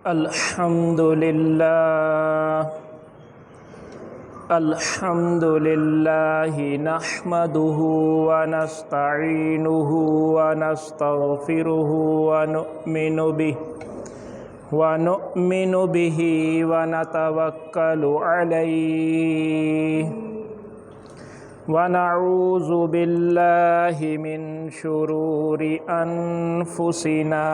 الحمد لله نحمده ونستعينه ونستغفره ونؤمن به ونتوكل عليه ونعوذ بالله من شرور أنفسنا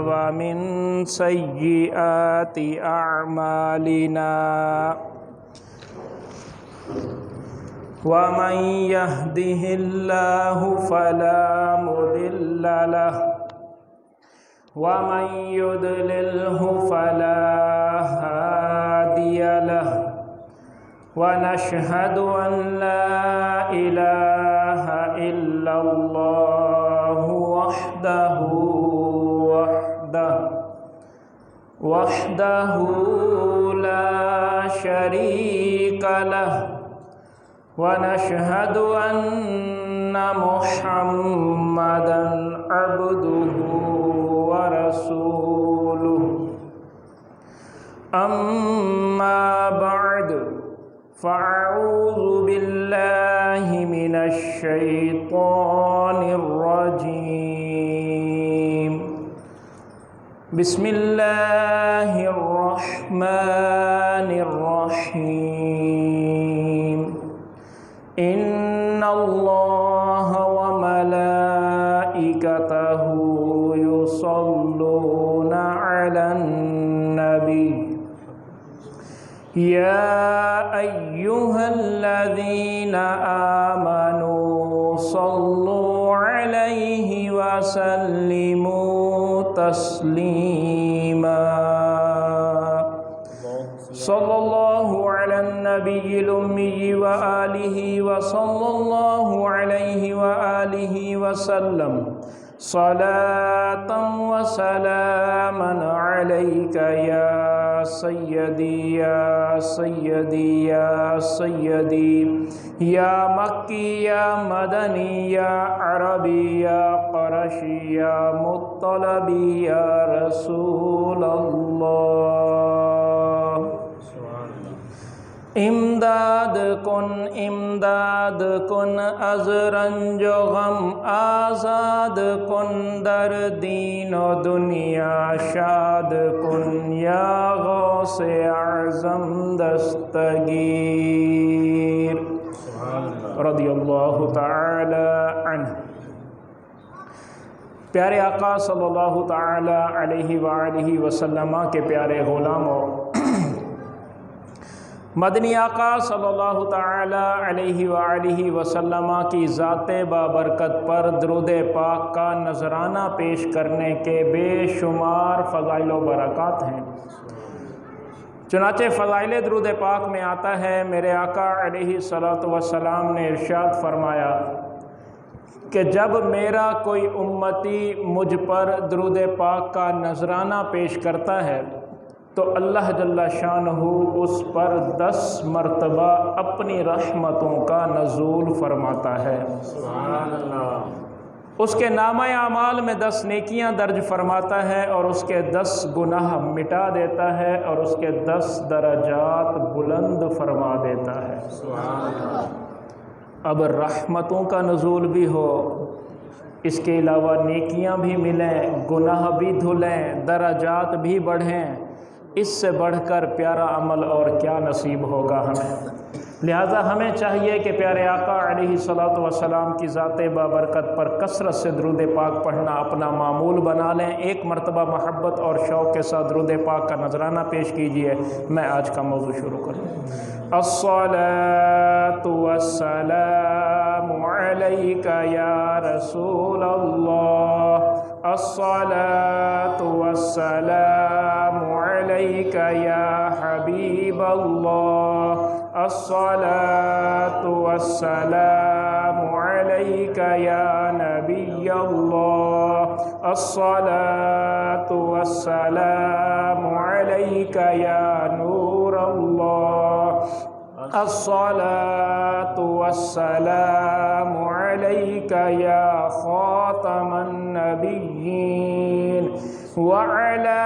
ومن سيئات أعمالنا ومن يهده الله فلا مضل له ومن يضلله فلا هادي له ونشهد أن لا إله إلا الله وحده لا شريك له ونشهد أن محمدًا عبده ورسوله أما بعد فأعوذ بالله من الشيطان الرجيم بسم الله الرحمن الرحيم إن الله وملائكته يصلون على النبي يا أيها الذين آمنوا صلوا عليه وسلموا تسليما صلى الله على النبي الأمي وآله وصلى الله عليه وآله وسلم صلاة وسلاما عليك يا سيدي يا سيدي يا سيدي يا مكي يا مدني يا عربي يا قرشي يا مطلبي يا رسول الله امداد کن از رنج و غم آزاد کن در دین و دنیا شاد کن یا غوث اعظم دستگیر رضی اللہ تعالی عنہ۔ پیارے آقا صلی اللہ تعالی علیہ وآلہ وسلم کے پیارے غلاموں، مدنی آقا صلی اللہ تعالی علیہ وآلہ وسلم کی ذات بابرکت پر درود پاک کا نذرانہ پیش کرنے کے بے شمار فضائل و برکات ہیں۔ چنانچہ فضائل درود پاک میں آتا ہے، میرے آقا علیہ السلام نے ارشاد فرمایا کہ جب میرا کوئی امتی مجھ پر درود پاک کا نذرانہ پیش کرتا ہے تو اللہ جل شانہ اس پر 10 مرتبہ اپنی رحمتوں کا نزول فرماتا ہے۔ سبحان اللہ۔ اس کے نامہ اعمال میں 10 نیکیاں درج فرماتا ہے اور اس کے 10 گناہ مٹا دیتا ہے اور اس کے 10 درجات بلند فرما دیتا ہے۔ سبحان اللہ۔ اب رحمتوں کا نزول بھی ہو، اس کے علاوہ نیکیاں بھی ملیں، گناہ بھی دھلیں، درجات بھی بڑھیں، اس سے بڑھ کر پیارا عمل اور کیا نصیب ہوگا ہمیں۔ لہٰذا ہمیں چاہیے کہ پیارے آقا علیہ السلام کی ذات بابرکت پر کثرت سے درود پاک پڑھنا اپنا معمول بنا لیں۔ ایک مرتبہ محبت اور شوق کے ساتھ درود پاک کا نذرانہ پیش کیجئے۔ میں آج کا موضوع شروع کروں۔ الصلاۃ والسلام علیک یا رسول اللہ، الصلاۃ والسلام علیک یا حبیب اللہ، الصلاۃ والسلام علیک یا نبی اللہ، الصلاۃ والسلام علیک یا نور اللہ، الصلاة والسلام عليك يا خاتم النبيين وعلى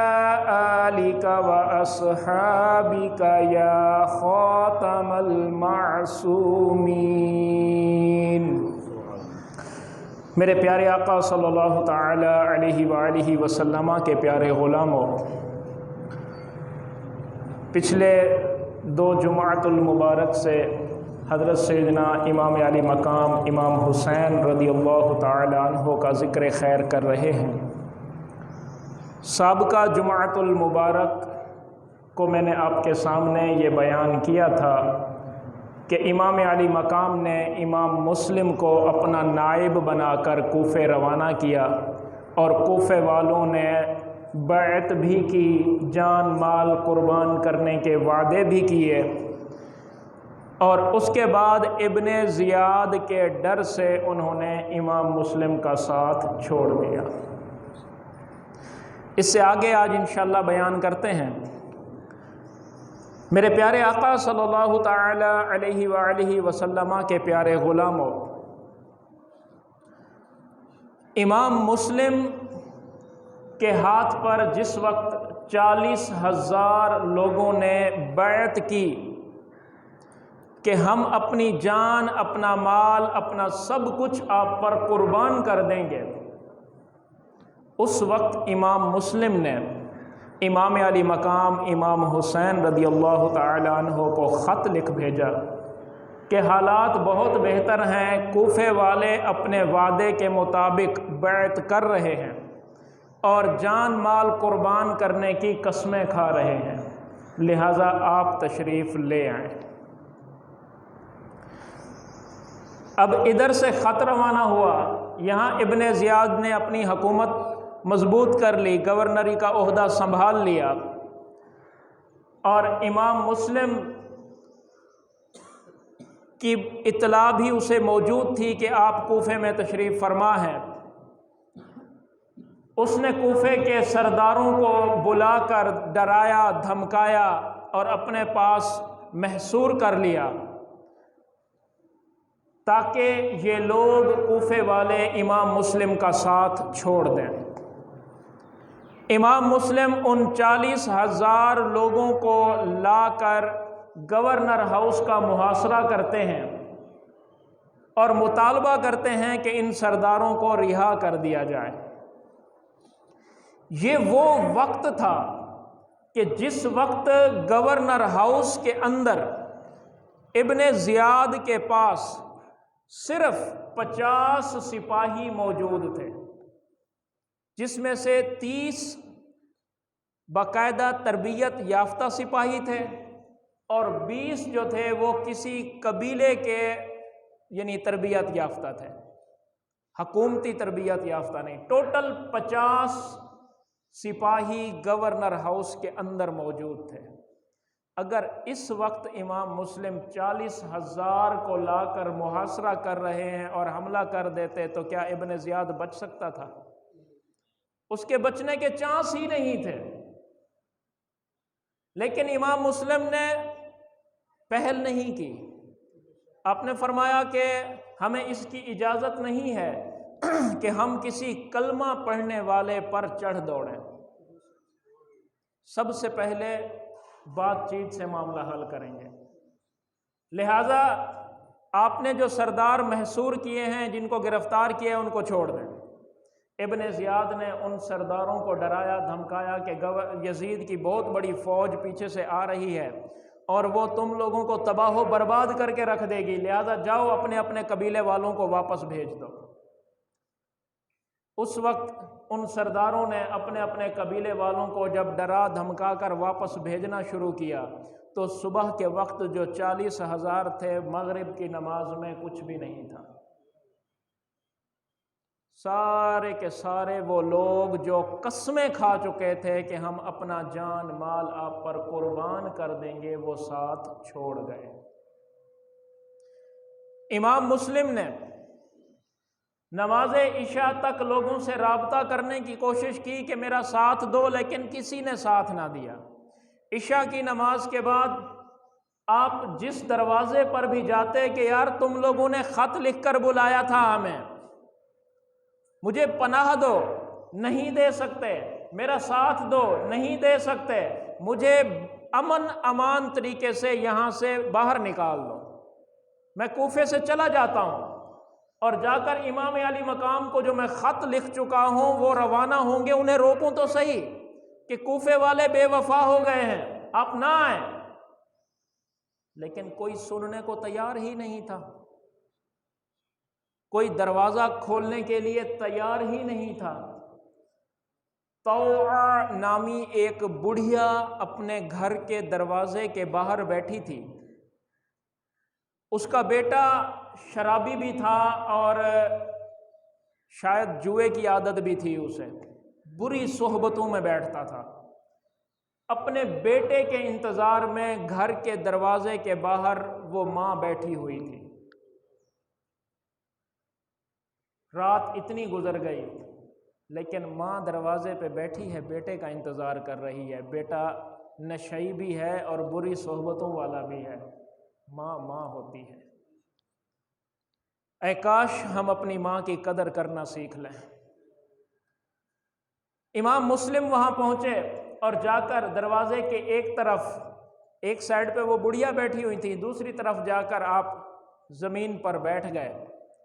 آلك وأصحابك يا خاتم المعصومین۔ میرے پیارے آقا صلی اللہ تعالی علیہ وآلہ وسلم کے پیارے غلاموں، پچھلے 2 جمعۃ المبارک سے حضرت سیدنا امام علی مقام امام حسین رضی اللہ تعالی عنہ کا ذکر خیر کر رہے ہیں۔ سابقہ جمعۃ المبارک کو میں نے آپ کے سامنے یہ بیان کیا تھا کہ امام علی مقام نے امام مسلم کو اپنا نائب بنا کر کوفے روانہ کیا، اور کوفے والوں نے بیعت بھی کی، جان مال قربان کرنے کے وعدے بھی کیے، اور اس کے بعد ابن زیاد کے ڈر سے انہوں نے امام مسلم کا ساتھ چھوڑ دیا۔ اس سے آگے آج انشاءاللہ بیان کرتے ہیں۔ میرے پیارے آقا صلی اللہ تعالی علیہ وآلہ وسلم کے پیارے غلاموں، امام مسلم کے ہاتھ پر جس وقت 40,000 لوگوں نے بیعت کی کہ ہم اپنی جان، اپنا مال، اپنا سب کچھ آپ پر قربان کر دیں گے، اس وقت امام مسلم نے امام علی مقام امام حسین رضی اللہ تعالی عنہ کو خط لکھ بھیجا کہ حالات بہت بہتر ہیں، کوفے والے اپنے وعدے کے مطابق بیعت کر رہے ہیں اور جان مال قربان کرنے کی قسمیں کھا رہے ہیں، لہٰذا آپ تشریف لے آئیں۔ اب ادھر سے خط روانہ ہوا، یہاں ابن زیاد نے اپنی حکومت مضبوط کر لی، گورنری کا عہدہ سنبھال لیا، اور امام مسلم کی اطلاع بھی اسے موجود تھی کہ آپ کوفے میں تشریف فرما ہیں۔ اس نے کوفے کے سرداروں کو بلا کر ڈرایا، دھمکایا اور اپنے پاس محصور کر لیا تاکہ یہ لوگ کوفے والے امام مسلم کا ساتھ چھوڑ دیں۔ امام مسلم ان 40,000 لوگوں کو لا کر گورنر ہاؤس کا محاصرہ کرتے ہیں اور مطالبہ کرتے ہیں کہ ان سرداروں کو رہا کر دیا جائے۔ یہ وہ وقت تھا کہ جس وقت گورنر ہاؤس کے اندر ابن زیاد کے پاس صرف 50 سپاہی موجود تھے، جس میں سے 30 باقاعدہ تربیت یافتہ سپاہی تھے اور 20 جو تھے وہ کسی قبیلے کے یعنی تربیت یافتہ تھے، حکومتی تربیت یافتہ نہیں۔ ٹوٹل 50 سپاہی گورنر ہاؤس کے اندر موجود تھے۔ اگر اس وقت امام مسلم 40,000 کو لا کر محاصرہ کر رہے ہیں اور حملہ کر دیتے تو کیا ابن زیاد بچ سکتا تھا؟ اس کے بچنے کے چانس ہی نہیں تھے۔ لیکن امام مسلم نے پہل نہیں کی۔ آپ نے فرمایا کہ ہمیں اس کی اجازت نہیں ہے کہ ہم کسی کلمہ پڑھنے والے پر چڑھ دوڑیں، سب سے پہلے بات چیت سے معاملہ حل کریں گے۔ لہٰذا آپ نے جو سردار محصور کیے ہیں، جن کو گرفتار کیا ہے، ان کو چھوڑ دیں۔ ابن زیاد نے ان سرداروں کو ڈرایا، دھمکایا کہ یزید کی بہت بڑی فوج پیچھے سے آ رہی ہے اور وہ تم لوگوں کو تباہ و برباد کر کے رکھ دے گی، لہٰذا جاؤ اپنے اپنے قبیلے والوں کو واپس بھیج دو۔ اس وقت ان سرداروں نے اپنے اپنے قبیلے والوں کو جب ڈرا دھمکا کر واپس بھیجنا شروع کیا تو صبح کے وقت جو 40,000 تھے، مغرب کی نماز میں کچھ بھی نہیں تھا۔ سارے کے سارے وہ لوگ جو قسمیں کھا چکے تھے کہ ہم اپنا جان مال آپ پر قربان کر دیں گے، وہ ساتھ چھوڑ گئے۔ امام مسلم نے نماز عشاء تک لوگوں سے رابطہ کرنے کی کوشش کی کہ میرا ساتھ دو، لیکن کسی نے ساتھ نہ دیا۔ عشاء کی نماز کے بعد آپ جس دروازے پر بھی جاتے کہ یار تم لوگوں نے خط لکھ کر بلایا تھا ہمیں، مجھے پناہ دو، نہیں دے سکتے، میرا ساتھ دو، نہیں دے سکتے مجھے امن امان طریقے سے یہاں سے باہر نکال دو، میں کوفے سے چلا جاتا ہوں اور جا کر امام علی مقام کو جو میں خط لکھ چکا ہوں وہ روانہ ہوں گے، انہیں روکوں تو صحیح کہ کوفے والے بے وفا ہو گئے ہیں، آپ نہ آئیں۔ لیکن کوئی سننے کو تیار ہی نہیں تھا، کوئی دروازہ کھولنے کے لیے تیار ہی نہیں تھا۔ طوعہ نامی ایک بڑھیا اپنے گھر کے دروازے کے باہر بیٹھی تھی، اس کا بیٹا شرابی بھی تھا اور شاید جوئے کی عادت بھی تھی، اسے بری صحبتوں میں بیٹھتا تھا۔ اپنے بیٹے کے انتظار میں گھر کے دروازے کے باہر وہ ماں بیٹھی ہوئی تھی۔ رات اتنی گزر گئی لیکن ماں دروازے پہ بیٹھی ہے، بیٹے کا انتظار کر رہی ہے۔ بیٹا نشئی بھی ہے اور بری صحبتوں والا بھی ہے، ماں ماں ہوتی ہے۔ اے کاش ہم اپنی ماں کی قدر کرنا سیکھ لیں۔ امام مسلم وہاں پہنچے اور جا کر دروازے کے ایک طرف، ایک سائڈ پہ وہ بڑھیا بیٹھی ہوئی تھی، دوسری طرف جا کر آپ زمین پر بیٹھ گئے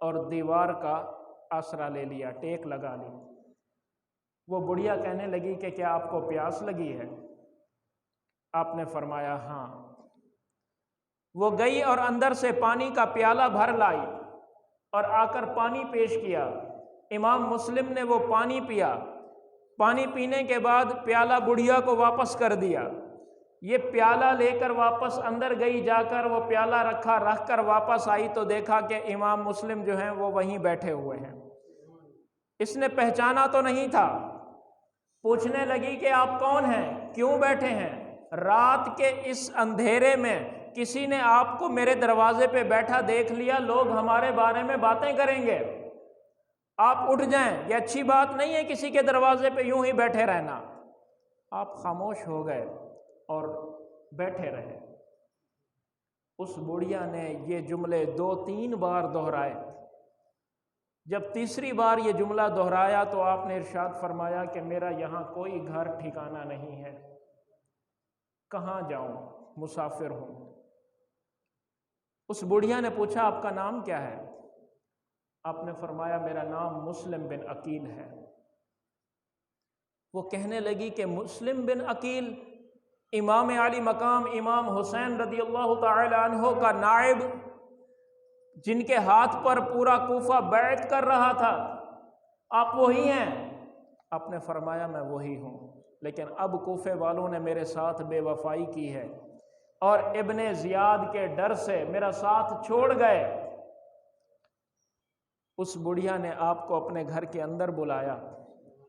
اور دیوار کا آسرا لے لیا، ٹیک لگا لی۔ وہ بڑھیا کہنے لگی کہ کیا آپ کو پیاس لگی ہے؟ آپ نے فرمایا ہاں۔ وہ گئی اور اندر سے پانی کا پیالہ بھر لائی اور آ کر پانی پیش کیا۔ امام مسلم نے وہ پانی پیا، پانی پینے کے بعد پیالہ بڑھیا کو واپس کر دیا۔ یہ پیالہ لے کر واپس اندر گئی، جا کر وہ پیالہ رکھا، رکھ کر واپس آئی تو دیکھا کہ امام مسلم جو ہیں وہ وہیں بیٹھے ہوئے ہیں۔ اس نے پہچانا تو نہیں تھا، پوچھنے لگی کہ آپ کون ہیں، کیوں بیٹھے ہیں؟ رات کے اس اندھیرے میں کسی نے آپ کو میرے دروازے پہ بیٹھا دیکھ لیا، لوگ ہمارے بارے میں باتیں کریں گے، آپ اٹھ جائیں، یہ اچھی بات نہیں ہے کسی کے دروازے پہ یوں ہی بیٹھے رہنا۔ آپ خاموش ہو گئے اور بیٹھے رہے۔ اس بڑھیا نے یہ جملے 2-3 بار دہرائے۔ جب تیسری بار یہ جملہ دہرایا تو آپ نے ارشاد فرمایا کہ میرا یہاں کوئی گھر ٹھکانہ نہیں ہے، کہاں جاؤں، مسافر ہوں۔ اس بڑھیا نے پوچھا آپ کا نام کیا ہے؟ آپ نے فرمایا میرا نام مسلم بن عقیل ہے۔ وہ کہنے لگی کہ مسلم بن عقیل امام علی مقام امام حسین رضی اللہ تعالی عنہ کا نائب، جن کے ہاتھ پر پورا کوفہ بیعت کر رہا تھا، آپ وہی ہیں؟ آپ نے فرمایا میں وہی ہوں، لیکن اب کوفے والوں نے میرے ساتھ بے وفائی کی ہے اور ابن زیاد کے ڈر سے میرا ساتھ چھوڑ گئے۔ اس بڑھیا نے آپ کو اپنے گھر کے اندر بلایا،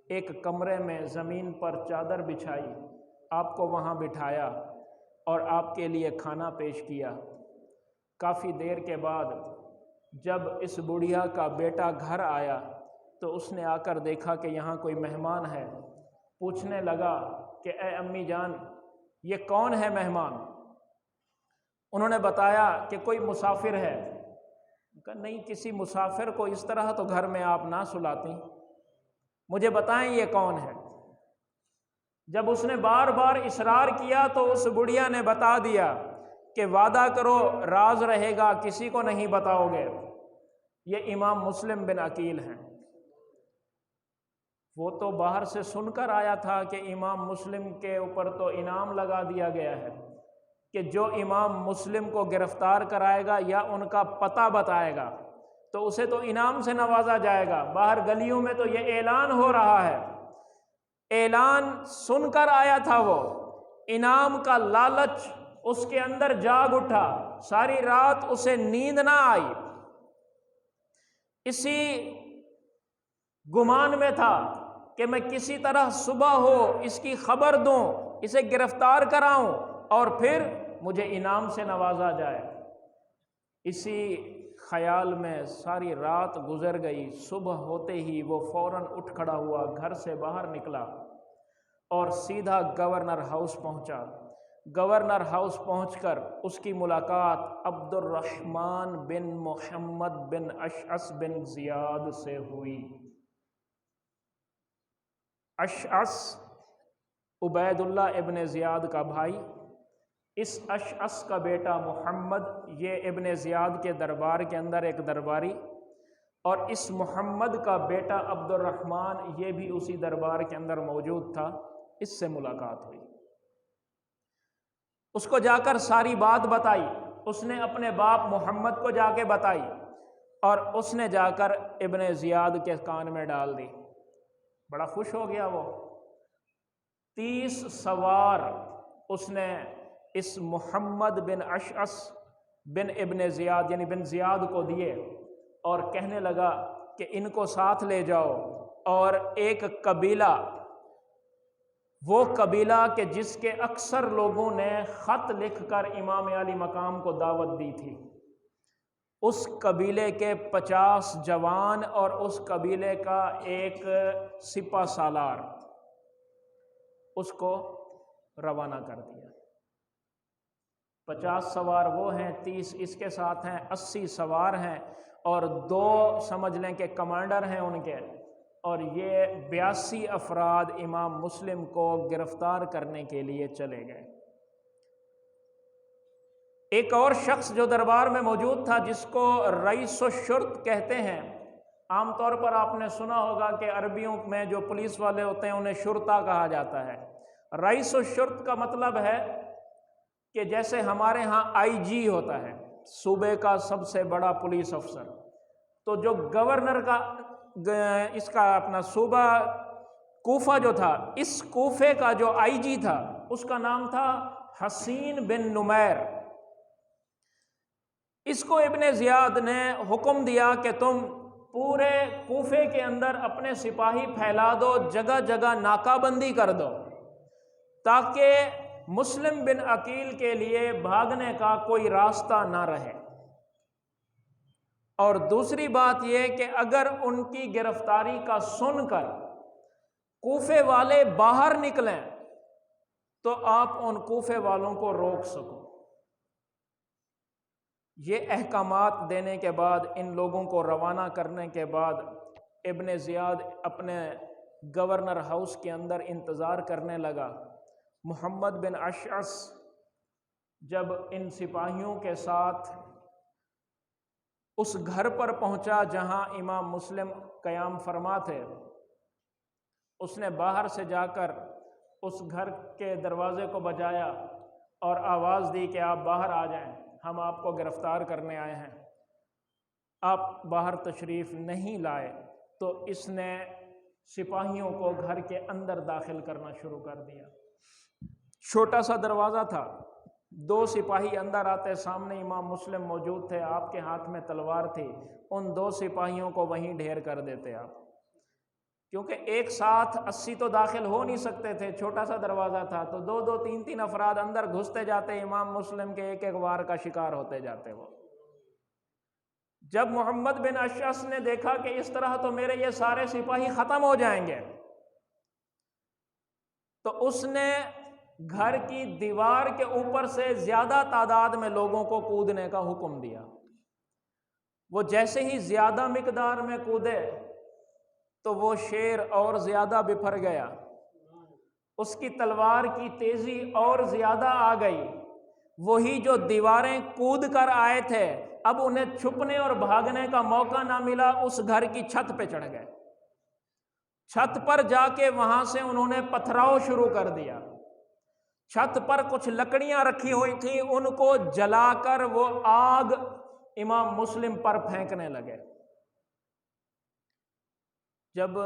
ایک کمرے میں زمین پر چادر بچھائی، آپ کو وہاں بٹھایا اور آپ کے لیے کھانا پیش کیا۔ کافی دیر کے بعد جب اس بڑھیا کا بیٹا گھر آیا تو اس نے آ کر دیکھا کہ یہاں کوئی مہمان ہے، پوچھنے لگا کہ اے امی جان یہ کون ہے مہمان؟ انہوں نے بتایا کہ کوئی مسافر ہے۔ کہا نہیں، کسی مسافر کو اس طرح تو گھر میں آپ نہ سلاتی، مجھے بتائیں یہ کون ہے؟ جب اس نے بار بار اصرار کیا تو اس بڑھیا نے بتا دیا کہ وعدہ کرو راز رہے گا، کسی کو نہیں بتاؤ گے، یہ امام مسلم بن عقیل ہیں۔ وہ تو باہر سے سن کر آیا تھا کہ امام مسلم کے اوپر تو انعام لگا دیا گیا ہے کہ جو امام مسلم کو گرفتار کرائے گا یا ان کا پتہ بتائے گا تو اسے تو انعام سے نوازا جائے گا۔ باہر گلیوں میں تو یہ اعلان ہو رہا ہے، اعلان سن کر آیا تھا وہ، انعام کا لالچ اس کے اندر جاگ اٹھا، ساری رات اسے نیند نہ آئی، اسی گمان میں تھا کہ میں کسی طرح صبح ہو اس کی خبر دوں، اسے گرفتار کراؤں اور پھر مجھے انعام سے نوازا جائے۔ اسی خیال میں ساری رات گزر گئی۔ صبح ہوتے ہی وہ فوراً اٹھ کھڑا ہوا، گھر سے باہر نکلا اور سیدھا گورنر ہاؤس پہنچا۔ گورنر ہاؤس پہنچ کر اس کی ملاقات عبد الرحمن بن محمد بن اشعث بن زیاد سے ہوئی۔ اشعث عبیداللہ ابن زیاد کا بھائی، اس اشعث کا بیٹا محمد، یہ ابن زیاد کے دربار کے اندر ایک درباری، اور اس محمد کا بیٹا عبد الرحمن یہ بھی اسی دربار کے اندر موجود تھا۔ اس سے ملاقات ہوئی، اس کو جا کر ساری بات بتائی، اس نے اپنے باپ محمد کو جا کے بتائی، اور اس نے جا کر ابن زیاد کے کان میں ڈال دی۔ بڑا خوش ہو گیا وہ۔ 30 سوار اس نے اس محمد بن اشعث بن ابن زیاد یعنی بن زیاد کو دیے، اور کہنے لگا کہ ان کو ساتھ لے جاؤ، اور ایک قبیلہ، وہ قبیلہ کہ جس کے اکثر لوگوں نے خط لکھ کر امام علی مقام کو دعوت دی تھی، اس قبیلے کے 50 جوان اور اس قبیلے کا ایک سپہ سالار، اس کو روانہ کر دیا۔ 50 سوار وہ ہیں، 30 اس کے ساتھ ہیں، 80 سوار ہیں، اور 2 سمجھ لیں کہ کمانڈر ہیں ان کے، اور یہ 82 افراد امام مسلم کو گرفتار کرنے کے لیے چلے گئے۔ ایک اور شخص جو دربار میں موجود تھا، جس کو رئیس الشرط کہتے ہیں، عام طور پر آپ نے سنا ہوگا کہ عربیوں میں جو پولیس والے ہوتے ہیں انہیں شرطہ کہا جاتا ہے۔ رئیس الشرط کا مطلب ہے کہ جیسے ہمارے ہاں آئی جی ہوتا ہے، صوبے کا سب سے بڑا پولیس افسر، تو جو گورنر کا اس کا اپنا صوبہ کوفہ جو تھا، اس کوفے کا جو آئی جی تھا اس کا نام تھا حسین بن نمیر۔ اس کو ابن زیاد نے حکم دیا کہ تم پورے کوفے کے اندر اپنے سپاہی پھیلا دو، جگہ جگہ ناکہ بندی کر دو، تاکہ مسلم بن عقیل کے لیے بھاگنے کا کوئی راستہ نہ رہے۔ اور دوسری بات یہ کہ اگر ان کی گرفتاری کا سن کر کوفے والے باہر نکلیں تو آپ ان کوفے والوں کو روک سکو۔ یہ احکامات دینے کے بعد، ان لوگوں کو روانہ کرنے کے بعد، ابن زیاد اپنے گورنر ہاؤس کے اندر انتظار کرنے لگا۔ محمد بن اشعث جب ان سپاہیوں کے ساتھ اس گھر پر پہنچا جہاں امام مسلم قیام فرما تھے، اس نے باہر سے جا کر اس گھر کے دروازے کو بجایا اور آواز دی کہ آپ باہر آ جائیں، ہم آپ کو گرفتار کرنے آئے ہیں۔ آپ باہر تشریف نہیں لائے تو اس نے سپاہیوں کو گھر کے اندر داخل کرنا شروع کر دیا۔ چھوٹا سا دروازہ تھا، 2 سپاہی اندر آتے، سامنے امام مسلم موجود تھے، آپ کے ہاتھ میں تلوار تھی، ان 2 سپاہیوں کو وہیں ڈھیر کر دیتے آپ، کیونکہ ایک ساتھ 80 تو داخل ہو نہیں سکتے تھے، چھوٹا سا دروازہ تھا، تو 2 3 افراد اندر گھستے جاتے، امام مسلم کے ایک وار کا شکار ہوتے جاتے وہ۔ جب محمد بن اشعث نے دیکھا کہ اس طرح تو میرے یہ سارے سپاہی ختم ہو جائیں گے، تو اس نے گھر کی دیوار کے اوپر سے زیادہ تعداد میں لوگوں کو کودنے کا حکم دیا۔ وہ جیسے ہی زیادہ مقدار میں کودے تو وہ شیر اور زیادہ بپھر گیا، اس کی تلوار کی تیزی اور زیادہ آ گئی۔ وہی جو دیواریں کود کر آئے تھے، اب انہیں چھپنے اور بھاگنے کا موقع نہ ملا، اس گھر کی چھت پہ چڑھ گئے۔ چھت پر جا کے وہاں سے انہوں نے پتھراؤ شروع کر دیا۔ چھت پر کچھ لکڑیاں رکھی ہوئی تھیں، ان کو جلا کر وہ آگ امام مسلم پر پھینکنے لگے۔ جب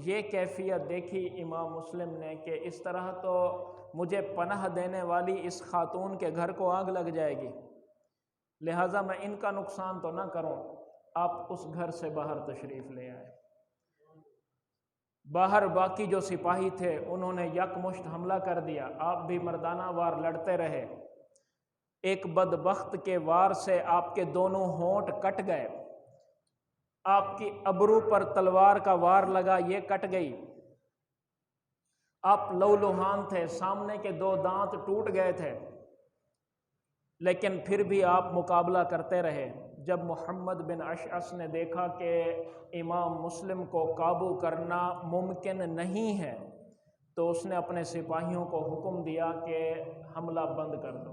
یہ کیفیت دیکھی امام مسلم نے کہ اس طرح تو مجھے پناہ دینے والی اس خاتون کے گھر کو آگ لگ جائے گی، لہٰذا میں ان کا نقصان تو نہ کروں، آپ اس گھر سے باہر تشریف لے آئے۔ باہر باقی جو سپاہی تھے انہوں نے یکمشت حملہ کر دیا، آپ بھی مردانہ وار لڑتے رہے۔ ایک بدبخت کے وار سے آپ کے دونوں ہونٹ کٹ گئے، آپ کی ابرو پر تلوار کا وار لگا، یہ کٹ گئی۔ آپ لہولہان تھے، سامنے کے 2 دانت ٹوٹ گئے تھے، لیکن پھر بھی آپ مقابلہ کرتے رہے۔ جب محمد بن اشعث نے دیکھا کہ امام مسلم کو قابو کرنا ممکن نہیں ہے، تو اس نے اپنے سپاہیوں کو حکم دیا کہ حملہ بند کر دو۔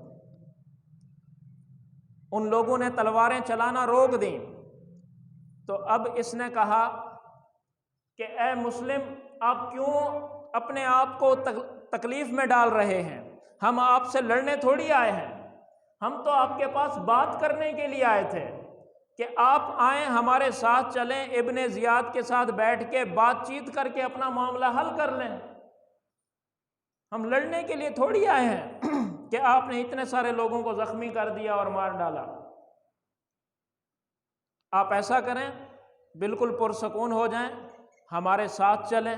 ان لوگوں نے تلواریں چلانا روک دیں، تو اب اس نے کہا کہ اے مسلم، آپ کیوں اپنے آپ کو تکلیف میں ڈال رہے ہیں؟ ہم آپ سے لڑنے تھوڑی آئے ہیں، ہم تو آپ کے پاس بات کرنے کے لیے آئے تھے کہ آپ آئیں، ہمارے ساتھ چلیں، ابن زیاد کے ساتھ بیٹھ کے بات چیت کر کے اپنا معاملہ حل کر لیں۔ ہم لڑنے کے لیے تھوڑی آئے ہیں کہ آپ نے اتنے سارے لوگوں کو زخمی کر دیا اور مار ڈالا۔ آپ ایسا کریں، بالکل پرسکون ہو جائیں، ہمارے ساتھ چلیں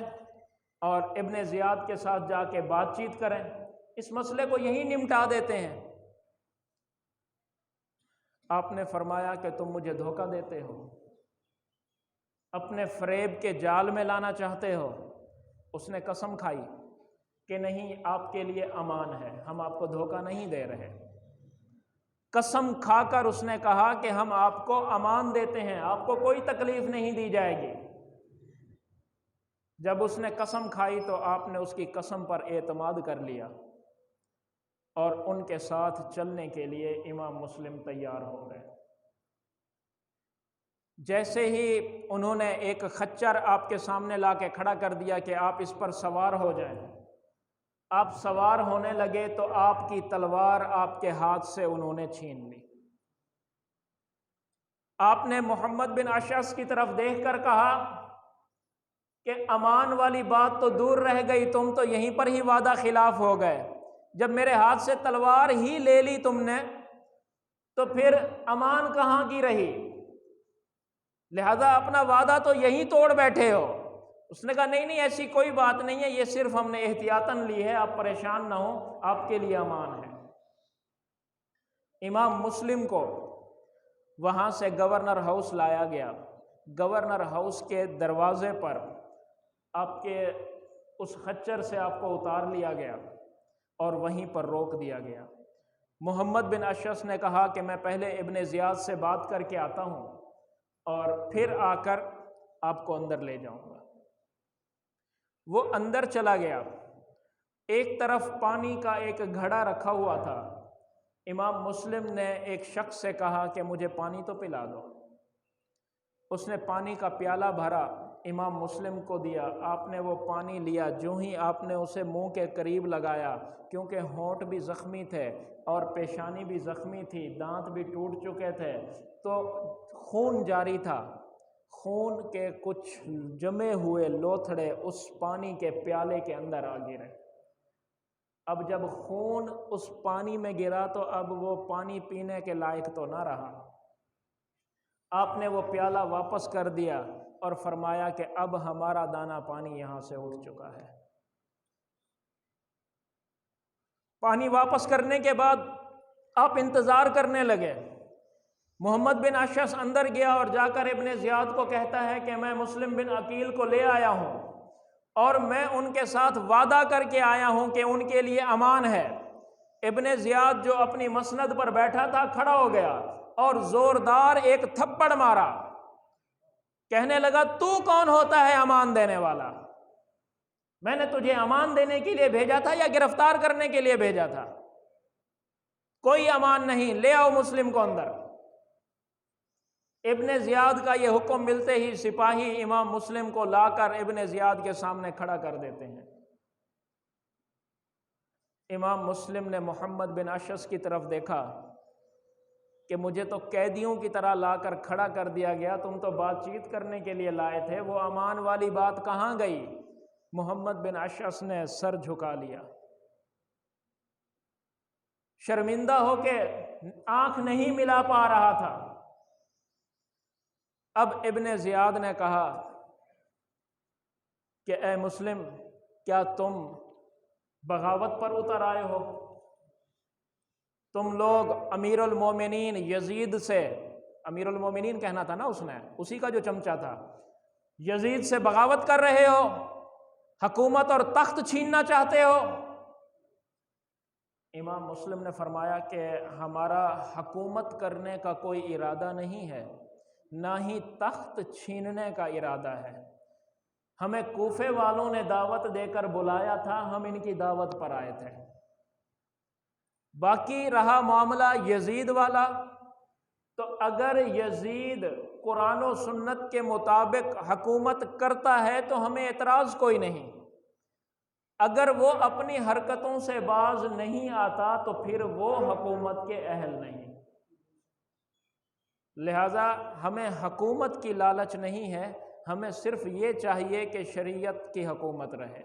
اور ابن زیاد کے ساتھ جا کے بات چیت کریں، اس مسئلے کو یہی نمٹا دیتے ہیں۔ آپ نے فرمایا کہ تم مجھے دھوکہ دیتے ہو، اپنے فریب کے جال میں لانا چاہتے ہو۔ اس نے قسم کھائی کہ نہیں، آپ کے لیے امان ہے، ہم آپ کو دھوکہ نہیں دے رہے۔ قسم کھا کر اس نے کہا کہ ہم آپ کو امان دیتے ہیں، آپ کو کوئی تکلیف نہیں دی جائے گی۔ جب اس نے قسم کھائی تو آپ نے اس کی قسم پر اعتماد کر لیا اور ان کے ساتھ چلنے کے لیے امام مسلم تیار ہو گئے۔ جیسے ہی انہوں نے ایک خچر آپ کے سامنے لا کے کھڑا کر دیا کہ آپ اس پر سوار ہو جائیں، آپ سوار ہونے لگے تو آپ کی تلوار آپ کے ہاتھ سے انہوں نے چھین لی۔ آپ نے محمد بن اشعث کی طرف دیکھ کر کہا کہ امان والی بات تو دور رہ گئی، تم تو یہیں پر ہی وعدہ خلاف ہو گئے۔ جب میرے ہاتھ سے تلوار ہی لے لی تم نے تو پھر امان کہاں کی رہی؟ لہذا اپنا وعدہ تو یہیں توڑ بیٹھے ہو۔ اس نے کہا نہیں، ایسی کوئی بات نہیں ہے، یہ صرف ہم نے احتیاطاً لی ہے، آپ پریشان نہ ہوں، آپ کے لیے امان ہے۔ امام مسلم کو وہاں سے گورنر ہاؤس لایا گیا۔ گورنر ہاؤس کے دروازے پر آپ کے اس خچر سے آپ کو اتار لیا گیا اور وہیں پر روک دیا گیا۔ محمد بن اشعث نے کہا کہ میں پہلے ابن زیاد سے بات کر کے آتا ہوں اور پھر آ کر آپ کو اندر لے جاؤں گا۔ وہ اندر چلا گیا۔ ایک طرف پانی کا ایک گھڑا رکھا ہوا تھا۔ امام مسلم نے ایک شخص سے کہا کہ مجھے پانی تو پلا دو۔ اس نے پانی کا پیالہ بھرا، امام مسلم کو دیا۔ آپ نے وہ پانی لیا، جو ہی آپ نے اسے منہ کے قریب لگایا، کیونکہ ہونٹ بھی زخمی تھے اور پیشانی بھی زخمی تھی، دانت بھی ٹوٹ چکے تھے، تو خون جاری تھا۔ خون کے کچھ جمے ہوئے لوتھڑے اس پانی کے پیالے کے اندر آ گرے۔ اب جب خون اس پانی میں گرا تو اب وہ پانی پینے کے لائق تو نہ رہا۔ آپ نے وہ پیالہ واپس کر دیا اور فرمایا کہ اب ہمارا دانہ پانی یہاں سے اٹھ چکا ہے۔ پانی واپس کرنے کے بعد آپ انتظار کرنے لگے۔ محمد بن اشعث اندر گیا اور جا کر ابن زیاد کو کہتا ہے کہ میں مسلم بن عقیل کو لے آیا ہوں اور میں ان کے ساتھ وعدہ کر کے آیا ہوں کہ ان کے لیے امان ہے۔ ابن زیاد جو اپنی مسند پر بیٹھا تھا کھڑا ہو گیا اور زوردار ایک تھپڑ مارا، کہنے لگا تو کون ہوتا ہے امان دینے والا؟ میں نے تجھے امان دینے کے لیے بھیجا تھا یا گرفتار کرنے کے لیے بھیجا تھا؟ کوئی امان نہیں، لے آؤ مسلم کو اندر۔ ابن زیاد کا یہ حکم ملتے ہی سپاہی امام مسلم کو لا کر ابن زیاد کے سامنے کھڑا کر دیتے ہیں۔ امام مسلم نے محمد بن اشعث کی طرف دیکھا کہ مجھے تو قیدیوں کی طرح لا کر کھڑا کر دیا گیا، تم تو بات چیت کرنے کے لیے لائے تھے، وہ امان والی بات کہاں گئی؟ محمد بن اشعث نے سر جھکا لیا، شرمندہ ہو کے آنکھ نہیں ملا پا رہا تھا۔ اب ابن زیاد نے کہا کہ اے مسلم، کیا تم بغاوت پر اتر آئے ہو؟ تم لوگ امیر المومنین یزید سے، امیر المومنین کہنا تھا نا اس نے، اسی کا جو چمچہ تھا، یزید سے بغاوت کر رہے ہو، حکومت اور تخت چھیننا چاہتے ہو؟ امام مسلم نے فرمایا کہ ہمارا حکومت کرنے کا کوئی ارادہ نہیں ہے، نہ ہی تخت چھیننے کا ارادہ ہے۔ ہمیں کوفے والوں نے دعوت دے کر بلایا تھا، ہم ان کی دعوت پر آئے تھے۔ باقی رہا معاملہ یزید والا، تو اگر یزید قرآن و سنت کے مطابق حکومت کرتا ہے تو ہمیں اعتراض کوئی نہیں، اگر وہ اپنی حرکتوں سے باز نہیں آتا تو پھر وہ حکومت کے اہل نہیں۔ لہذا ہمیں حکومت کی لالچ نہیں ہے، ہمیں صرف یہ چاہیے کہ شریعت کی حکومت رہے،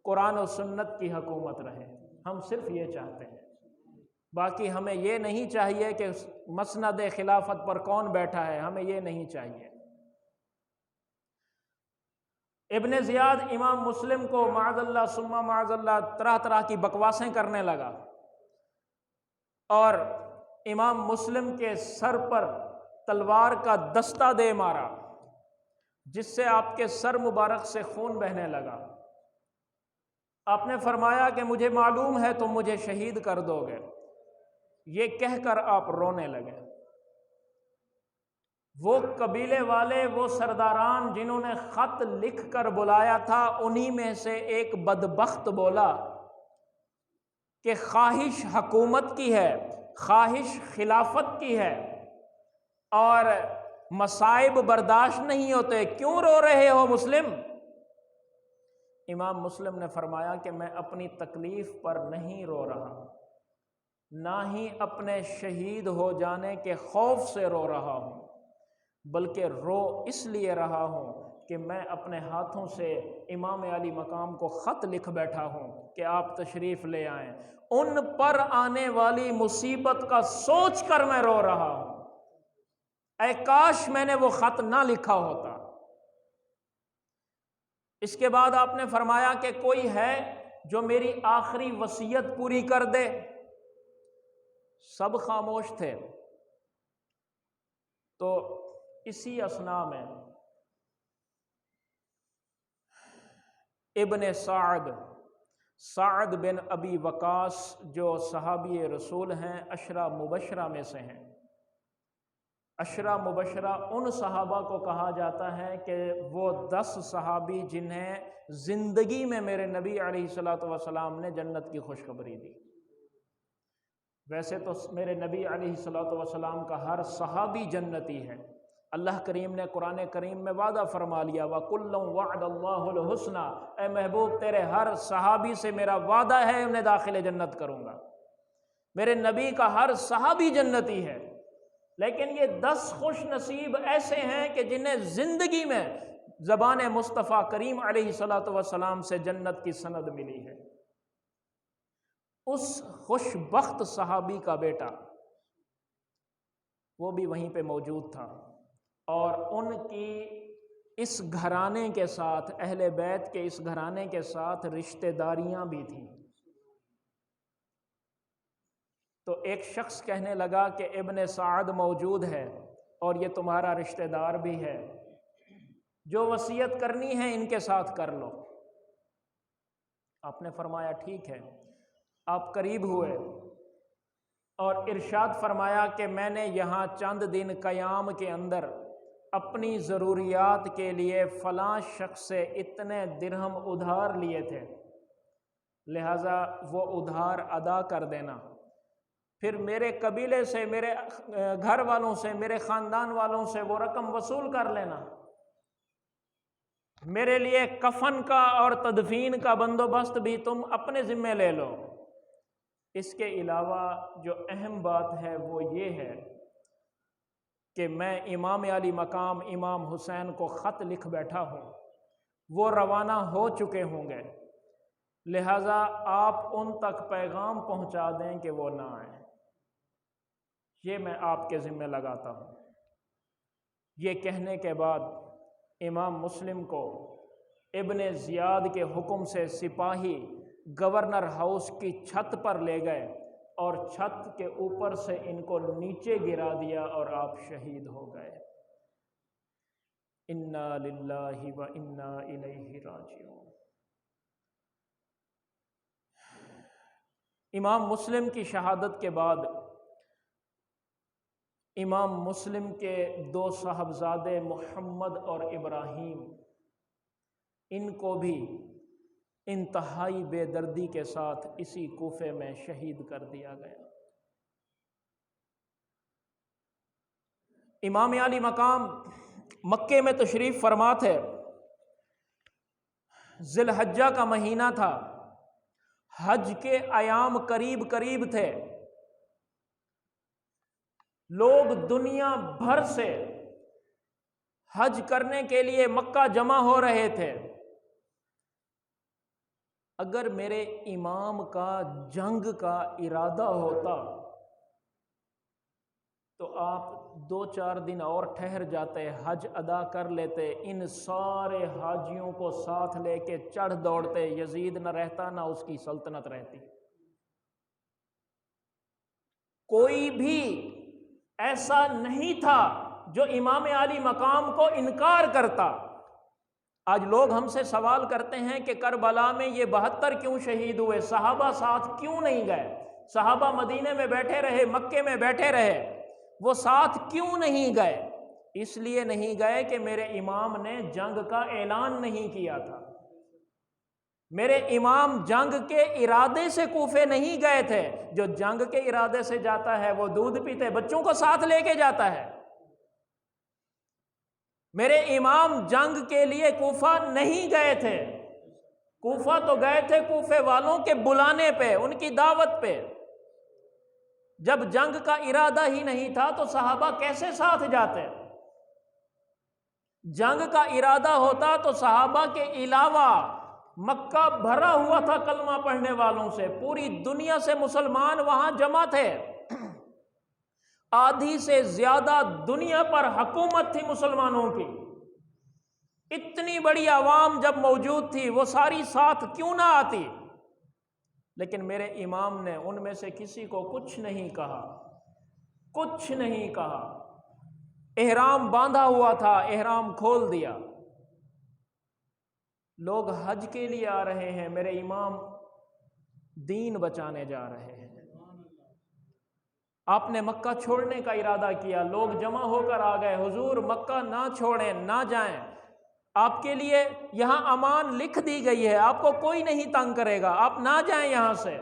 قرآن و سنت کی حکومت رہے، ہم صرف یہ چاہتے ہیں۔ باقی ہمیں یہ نہیں چاہیے کہ مسند خلافت پر کون بیٹھا ہے، ہمیں یہ نہیں چاہیے۔ ابن زیاد امام مسلم کو معاذ اللہ ثم معاذ اللہ طرح طرح کی بکواسیں کرنے لگا، اور امام مسلم کے سر پر تلوار کا دستہ دے مارا، جس سے آپ کے سر مبارک سے خون بہنے لگا۔ آپ نے فرمایا کہ مجھے معلوم ہے تم مجھے شہید کر دو گے، یہ کہہ کر آپ رونے لگے۔ وہ قبیلے والے، وہ سرداران جنہوں نے خط لکھ کر بلایا تھا، انہی میں سے ایک بدبخت بولا کہ خواہش حکومت کی ہے، خواہش خلافت کی ہے، اور مصائب برداشت نہیں ہوتے، کیوں رو رہے ہو مسلم؟ امام مسلم نے فرمایا کہ میں اپنی تکلیف پر نہیں رو رہا، نہ ہی اپنے شہید ہو جانے کے خوف سے رو رہا ہوں، بلکہ رو اس لیے رہا ہوں کہ میں اپنے ہاتھوں سے امام علی مقام کو خط لکھ بیٹھا ہوں کہ آپ تشریف لے آئیں، ان پر آنے والی مصیبت کا سوچ کر میں رو رہا ہوں۔ اے کاش میں نے وہ خط نہ لکھا ہوتا۔ اس کے بعد آپ نے فرمایا کہ کوئی ہے جو میری آخری وصیت پوری کر دے؟ سب خاموش تھے۔ تو اسی اثناء میں ابن سعد بن ابی وقاص، جو صحابی رسول ہیں، عشرہ مبشرہ میں سے ہیں۔ عشرہ مبشرہ ان صحابہ کو کہا جاتا ہے کہ وہ 10 صحابی جنہیں زندگی میں میرے نبی علیہ الصلوۃ والسلام نے جنت کی خوشخبری دی۔ ویسے تو میرے نبی علیہ الصلوۃ والسلام کا ہر صحابی جنتی ہے، اللہ کریم نے قرآن کریم میں وعدہ فرما لیا، وَكُلًّا وَعَدَ اللَّهُ الْحُسْنَىٰ، اے محبوب تیرے ہر صحابی سے میرا وعدہ ہے، انہیں داخل جنت کروں گا۔ میرے نبی کا ہر صحابی جنتی ہے، لیکن یہ 10 خوش نصیب ایسے ہیں کہ جنہیں زندگی میں زبان مصطفیٰ کریم علیہ الصلوۃ والسلام سے جنت کی سند ملی ہے۔ اس خوش بخت صحابی کا بیٹا وہ بھی وہیں پہ موجود تھا، اور ان کی اس گھرانے کے ساتھ، اہل بیت کے اس گھرانے کے ساتھ رشتہ داریاں بھی تھیں۔ تو ایک شخص کہنے لگا کہ ابن سعد موجود ہے اور یہ تمہارا رشتہ دار بھی ہے، جو وصیت کرنی ہے ان کے ساتھ کر لو۔ آپ نے فرمایا ٹھیک ہے۔ آپ قریب ہوئے اور ارشاد فرمایا کہ میں نے یہاں چند دن قیام کے اندر اپنی ضروریات کے لیے فلاں شخص سے اتنے درہم ادھار لیے تھے، لہٰذا وہ ادھار ادا کر دینا، پھر میرے قبیلے سے، میرے گھر والوں سے، میرے خاندان والوں سے وہ رقم وصول کر لینا، میرے لیے کفن کا اور تدفین کا بندوبست بھی تم اپنے ذمے لے لو۔ اس کے علاوہ جو اہم بات ہے وہ یہ ہے کہ میں امام علی مقام امام حسین کو خط لکھ بیٹھا ہوں، وہ روانہ ہو چکے ہوں گے، لہٰذا آپ ان تک پیغام پہنچا دیں کہ وہ نہ آئیں، یہ میں آپ کے ذمہ لگاتا ہوں۔ یہ کہنے کے بعد امام مسلم کو ابن زیاد کے حکم سے سپاہی گورنر ہاؤس کی چھت پر لے گئے اور چھت کے اوپر سے ان کو نیچے گرا دیا اور آپ شہید ہو گئے۔ انا للہ و انا الیہ راجعون۔ امام مسلم کی شہادت کے بعد امام مسلم کے 2 صاحبزادے محمد اور ابراہیم ان کو بھی انتہائی بے دردی کے ساتھ اسی کوفے میں شہید کر دیا گیا۔ امام علی مقام مکے میں تشریف فرما تھے، ذی الحجہ کا مہینہ تھا، حج کے ایام قریب قریب تھے، لوگ دنیا بھر سے حج کرنے کے لیے مکہ جمع ہو رہے تھے۔ اگر میرے امام کا جنگ کا ارادہ ہوتا تو آپ 2-4 دن اور ٹھہر جاتے، حج ادا کر لیتے، ان سارے حاجیوں کو ساتھ لے کے چڑھ دوڑتے، یزید نہ رہتا، نہ اس کی سلطنت رہتی۔ کوئی بھی ایسا نہیں تھا جو امام علی مقام کو انکار کرتا۔ آج لوگ ہم سے سوال کرتے ہیں کہ کربلا میں یہ 72 کیوں شہید ہوئے، صحابہ ساتھ کیوں نہیں گئے؟ صحابہ مدینے میں بیٹھے رہے، مکے میں بیٹھے رہے، وہ ساتھ کیوں نہیں گئے؟ اس لیے نہیں گئے کہ میرے امام نے جنگ کا اعلان نہیں کیا تھا۔ میرے امام جنگ کے ارادے سے کوفے نہیں گئے تھے۔ جو جنگ کے ارادے سے جاتا ہے وہ دودھ پیتے بچوں کو ساتھ لے کے جاتا ہے۔ میرے امام جنگ کے لیے کوفہ نہیں گئے تھے، کوفہ تو گئے تھے کوفے والوں کے بلانے پہ، ان کی دعوت پہ۔ جب جنگ کا ارادہ ہی نہیں تھا تو صحابہ کیسے ساتھ جاتے؟ جنگ کا ارادہ ہوتا تو صحابہ کے علاوہ مکہ بھرا ہوا تھا کلمہ پڑھنے والوں سے، پوری دنیا سے مسلمان وہاں جمع تھے، آدھی سے زیادہ دنیا پر حکومت تھی مسلمانوں کی۔ اتنی بڑی عوام جب موجود تھی وہ ساری ساتھ کیوں نہ آتی؟ لیکن میرے امام نے ان میں سے کسی کو کچھ نہیں کہا، کچھ نہیں کہا۔ احرام باندھا ہوا تھا، احرام کھول دیا۔ لوگ حج کے لیے آ رہے ہیں، میرے امام دین بچانے جا رہے ہیں۔ آپ نے مکہ چھوڑنے کا ارادہ کیا، لوگ جمع ہو کر آ گئے، حضور مکہ نہ چھوڑیں، نہ جائیں، آپ کے لیے یہاں امان لکھ دی گئی ہے، آپ کو کوئی نہیں تنگ کرے گا، آپ نہ جائیں یہاں سے۔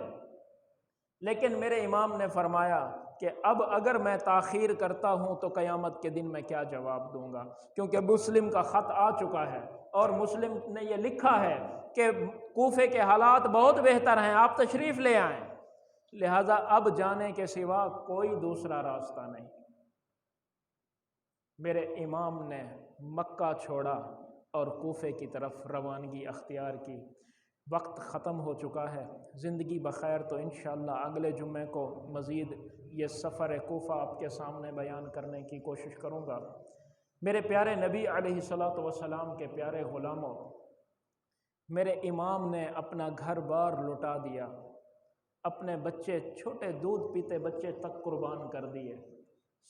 لیکن میرے امام نے فرمایا کہ اب اگر میں تاخیر کرتا ہوں تو قیامت کے دن میں کیا جواب دوں گا، کیونکہ مسلم کا خط آ چکا ہے اور مسلم نے یہ لکھا ہے کہ کوفے کے حالات بہت بہتر ہیں، آپ تشریف لے آئیں، لہذا اب جانے کے سوا کوئی دوسرا راستہ نہیں۔ میرے امام نے مکہ چھوڑا اور کوفے کی طرف روانگی اختیار کی۔ وقت ختم ہو چکا ہے، زندگی بخیر تو انشاءاللہ اگلے جمعے کو مزید یہ سفر کوفہ آپ کے سامنے بیان کرنے کی کوشش کروں گا۔ میرے پیارے نبی علیہ الصلوۃ والسلام کے پیارے غلاموں، میرے امام نے اپنا گھر بار لٹا دیا، اپنے بچے، چھوٹے دودھ پیتے بچے تک قربان کر دیے،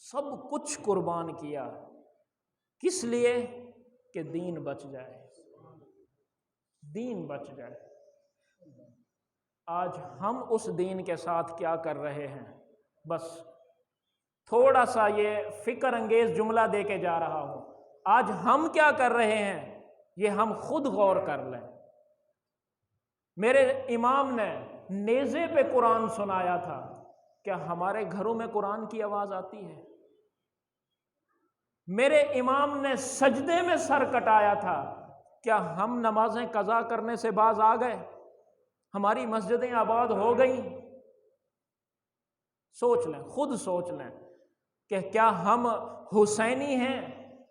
سب کچھ قربان کیا، کس لیے؟ کہ دین بچ جائے، دین بچ جائے۔ آج ہم اس دین کے ساتھ کیا کر رہے ہیں؟ بس تھوڑا سا یہ فکر انگیز جملہ دے کے جا رہا ہوں، آج ہم کیا کر رہے ہیں یہ ہم خود غور کر لیں۔ میرے امام نے نیزے پہ قرآن سنایا تھا، کیا ہمارے گھروں میں قرآن کی آواز آتی ہے؟ میرے امام نے سجدے میں سر کٹایا تھا، کیا ہم نمازیں قضا کرنے سے باز آ گئے؟ ہماری مسجدیں آباد ہو گئیں؟ سوچ لیں، خود سوچ لیں کہ کیا ہم حسینی ہیں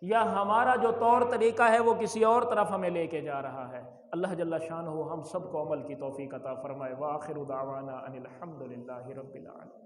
یا ہمارا جو طور طریقہ ہے وہ کسی اور طرف ہمیں لے کے جا رہا ہے۔ اللہ جل شانہ ہم سب کو عمل کی توفیق عطا فرمائے۔ وآخر دعوانا ان الحمد للہ رب العالمین۔